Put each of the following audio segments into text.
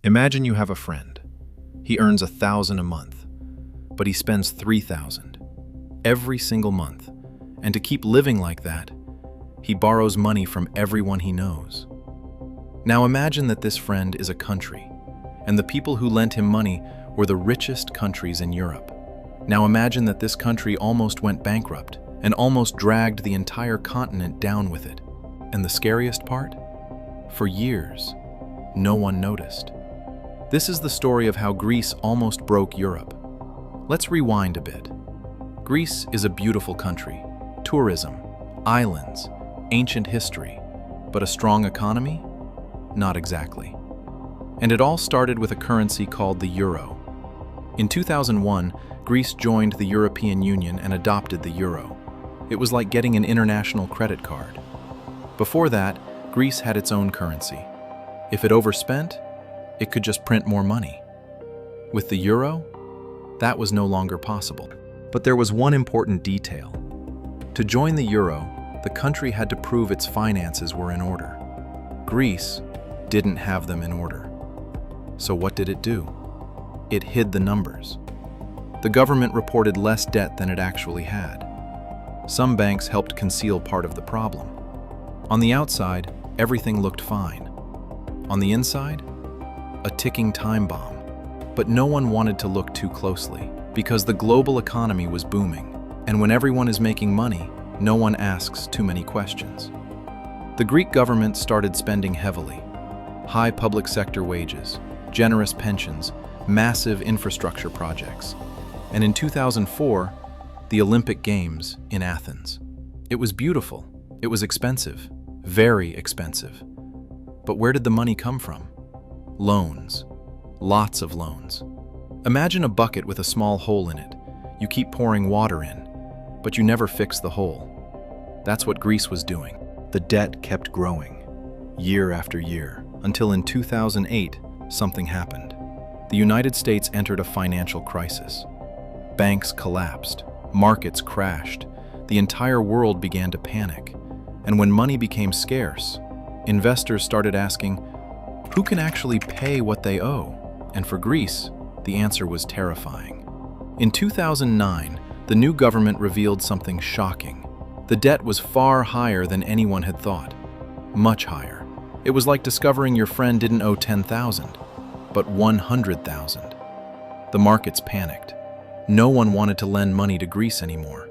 Imagine you have a friend. He earns $1,000 a month, but he spends $3,000 every single month. And to keep living like that, he borrows money from everyone he knows. Now imagine that this friend is a country, and the people who lent him money were the richest countries in Europe. Now imagine that this country almost went bankrupt and almost dragged the entire continent down with it. And the scariest part? For years, no one noticed. This is the story of how Greece almost broke Europe. Let's rewind a bit. Greece is a beautiful country. Tourism, islands, ancient history. But a strong economy? Not exactly. And it all started with a currency called the euro. In 2001, Greece joined the European Union and adopted the euro. It was like getting an international credit card. Before that, Greece had its own currency. If it overspent, it could just print more money. With the euro, that was no longer possible. But there was one important detail. To join the euro, the country had to prove its finances were in order. Greece didn't have them in order. So what did it do? It hid the numbers. The government reported less debt than it actually had. Some banks helped conceal part of the problem. On the outside, everything looked fine. On the inside, a ticking time bomb. But no one wanted to look too closely, because the global economy was booming, and when everyone is making money, no one asks too many questions. The Greek government started spending heavily. High public sector wages, generous pensions, massive infrastructure projects. And in 2004, the Olympic Games in Athens. It was beautiful. It was expensive, very expensive. But where did the money come from? Loans. Lots of loans. Imagine a bucket with a small hole in it. You keep pouring water in, but you never fix the hole. That's what Greece was doing. The debt kept growing, year after year, until in 2008, something happened. The United States entered a financial crisis. Banks collapsed, markets crashed, the entire world began to panic. And when money became scarce, investors started asking, who can actually pay what they owe? And for Greece, the answer was terrifying. In 2009, the new government revealed something shocking. The debt was far higher than anyone had thought. Much higher. It was like discovering your friend didn't owe 10,000, but 100,000. The markets panicked. No one wanted to lend money to Greece anymore.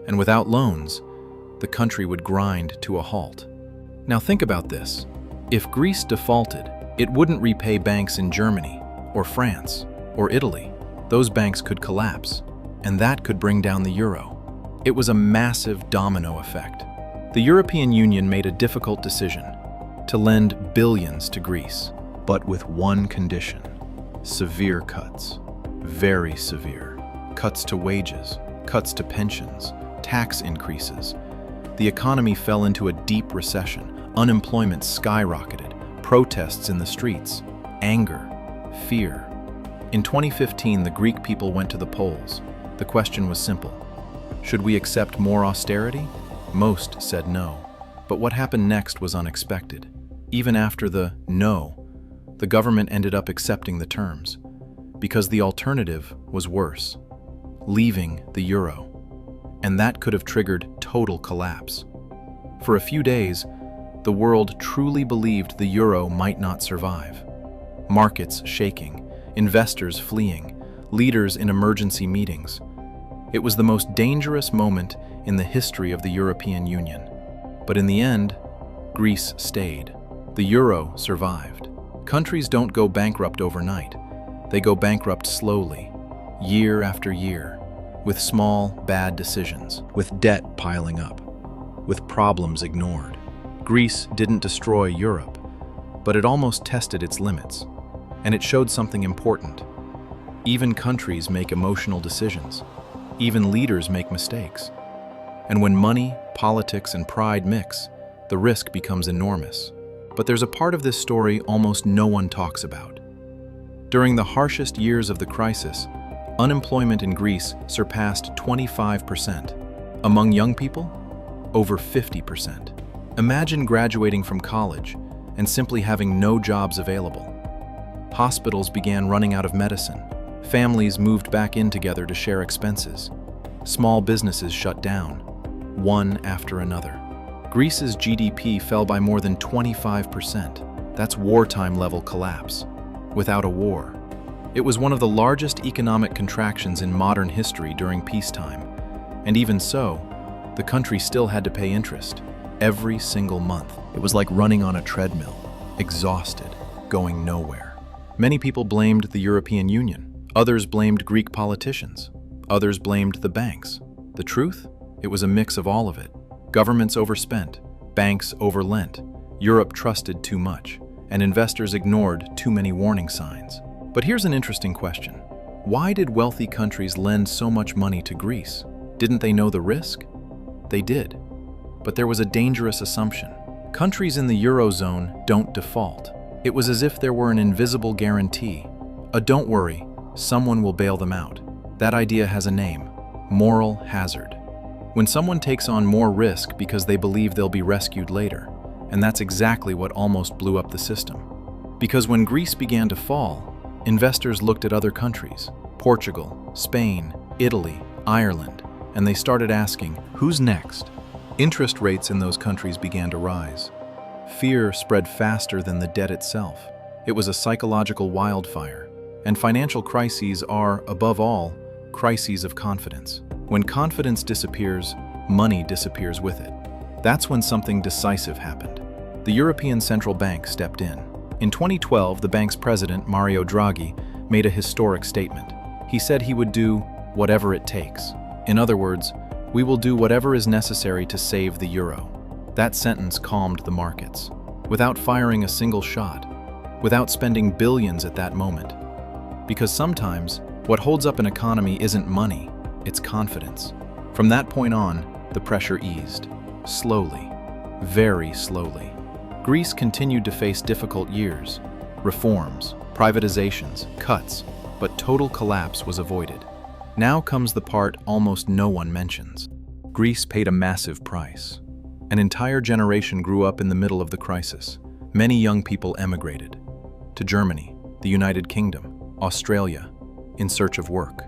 And without loans, the country would grind to a halt. Now think about this. If Greece defaulted, it wouldn't repay banks in Germany, or France, or Italy. Those banks could collapse, and that could bring down the euro. It was a massive domino effect. The European Union made a difficult decision to lend billions to Greece, but with one condition: severe cuts, very severe. Cuts to wages, cuts to pensions, tax increases. The economy fell into a deep recession. Unemployment skyrocketed, protests in the streets, anger, fear. In 2015, the Greek people went to the polls. The question was simple. Should we accept more austerity? Most said no. But what happened next was unexpected. Even after the no, the government ended up accepting the terms, because the alternative was worse: leaving the euro. And that could have triggered total collapse. For a few days, the world truly believed the euro might not survive. Markets shaking, investors fleeing, leaders in emergency meetings. It was the most dangerous moment in the history of the European Union. But in the end, Greece stayed. The euro survived. Countries don't go bankrupt overnight. They go bankrupt slowly, year after year, with small, bad decisions, with debt piling up, with problems ignored. Greece didn't destroy Europe, but it almost tested its limits. And it showed something important. Even countries make emotional decisions. Even leaders make mistakes. And when money, politics, and pride mix, the risk becomes enormous. But there's a part of this story almost no one talks about. During the harshest years of the crisis, unemployment in Greece surpassed 25%. Among young people, over 50%. Imagine graduating from college and simply having no jobs available. Hospitals began running out of medicine. Families moved back in together to share expenses. Small businesses shut down, one after another. Greece's GDP fell by more than 25%. That's wartime level collapse. Without a war. It was one of the largest economic contractions in modern history during peacetime. And even so, the country still had to pay interest every single month. It was like running on a treadmill, exhausted, going nowhere. Many people blamed the European Union. Others blamed Greek politicians. Others blamed the banks. The truth? It was a mix of all of it. Governments overspent, banks overlent, Europe trusted too much, and investors ignored too many warning signs. But here's an interesting question. Why did wealthy countries lend so much money to Greece? Didn't they know the risk? They did. But there was a dangerous assumption. Countries in the eurozone don't default. It was as if there were an invisible guarantee. A don't worry, someone will bail them out. That idea has a name: moral hazard. When someone takes on more risk because they believe they'll be rescued later, and that's exactly what almost blew up the system. Because when Greece began to fall, investors looked at other countries, Portugal, Spain, Italy, Ireland, and they started asking, who's next? Interest rates in those countries began to rise. Fear spread faster than the debt itself. It was a psychological wildfire. And financial crises are, above all, crises of confidence. When confidence disappears, money disappears with it. That's when something decisive happened. The European Central Bank stepped in. In 2012, the bank's president, Mario Draghi, made a historic statement. He said he would do whatever it takes. In other words, we will do whatever is necessary to save the euro. That sentence calmed the markets. Without firing a single shot, without spending billions at that moment. Because sometimes, what holds up an economy isn't money, it's confidence. From that point on, the pressure eased. Slowly. Very slowly. Greece continued to face difficult years. Reforms, privatizations, cuts, but total collapse was avoided. Now comes the part almost no one mentions. Greece paid a massive price. An entire generation grew up in the middle of the crisis. Many young people emigrated to Germany, the United Kingdom, Australia, in search of work.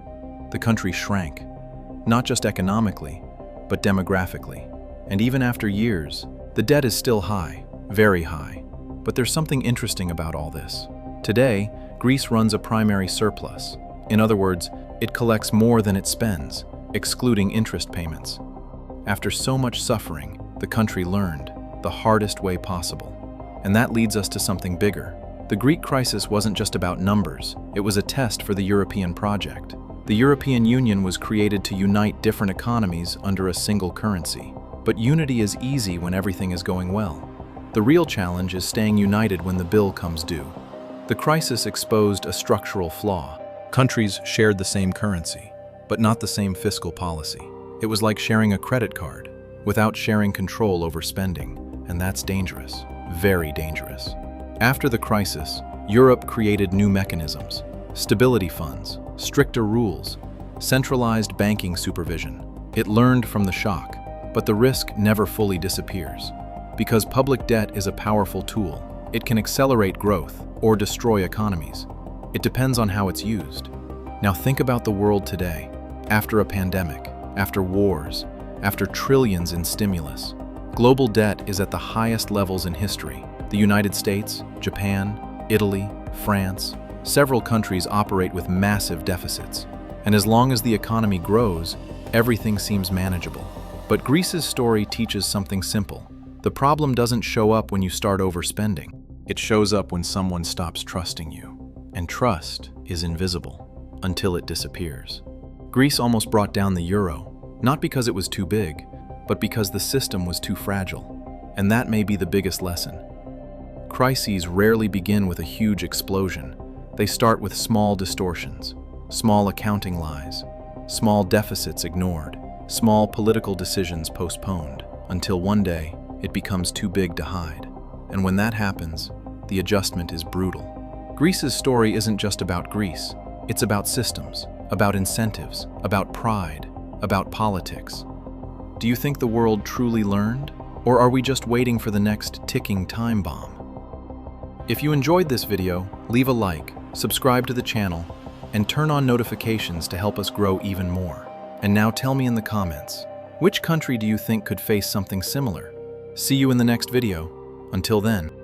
The country shrank, not just economically, but demographically. And even after years, the debt is still high, very high. But there's something interesting about all this. Today, Greece runs a primary surplus. In other words, it collects more than it spends, excluding interest payments. After so much suffering, the country learned the hardest way possible. And that leads us to something bigger. The Greek crisis wasn't just about numbers, it was a test for the European project. The European Union was created to unite different economies under a single currency. But unity is easy when everything is going well. The real challenge is staying united when the bill comes due. The crisis exposed a structural flaw. Countries shared the same currency, but not the same fiscal policy. It was like sharing a credit card, without sharing control over spending, and that's dangerous, very dangerous. After the crisis, Europe created new mechanisms, stability funds, stricter rules, centralized banking supervision. It learned from the shock, but the risk never fully disappears. Because public debt is a powerful tool, it can accelerate growth or destroy economies. It depends on how it's used. Now think about the world today, after a pandemic, after wars, after trillions in stimulus. Global debt is at the highest levels in history. The United States, Japan, Italy, France, several countries operate with massive deficits. And as long as the economy grows, everything seems manageable. But Greece's story teaches something simple. The problem doesn't show up when you start overspending. It shows up when someone stops trusting you. And trust is invisible until it disappears. Greece almost brought down the euro, not because it was too big, but because the system was too fragile. And that may be the biggest lesson. Crises rarely begin with a huge explosion. They start with small distortions, small accounting lies, small deficits ignored, small political decisions postponed, until one day it becomes too big to hide. And when that happens, the adjustment is brutal. Greece's story isn't just about Greece. It's about systems, about incentives, about pride, about politics. Do you think the world truly learned? Or are we just waiting for the next ticking time bomb? If you enjoyed this video, leave a like, subscribe to the channel, and turn on notifications to help us grow even more. And now tell me in the comments, which country do you think could face something similar? See you in the next video. Until then.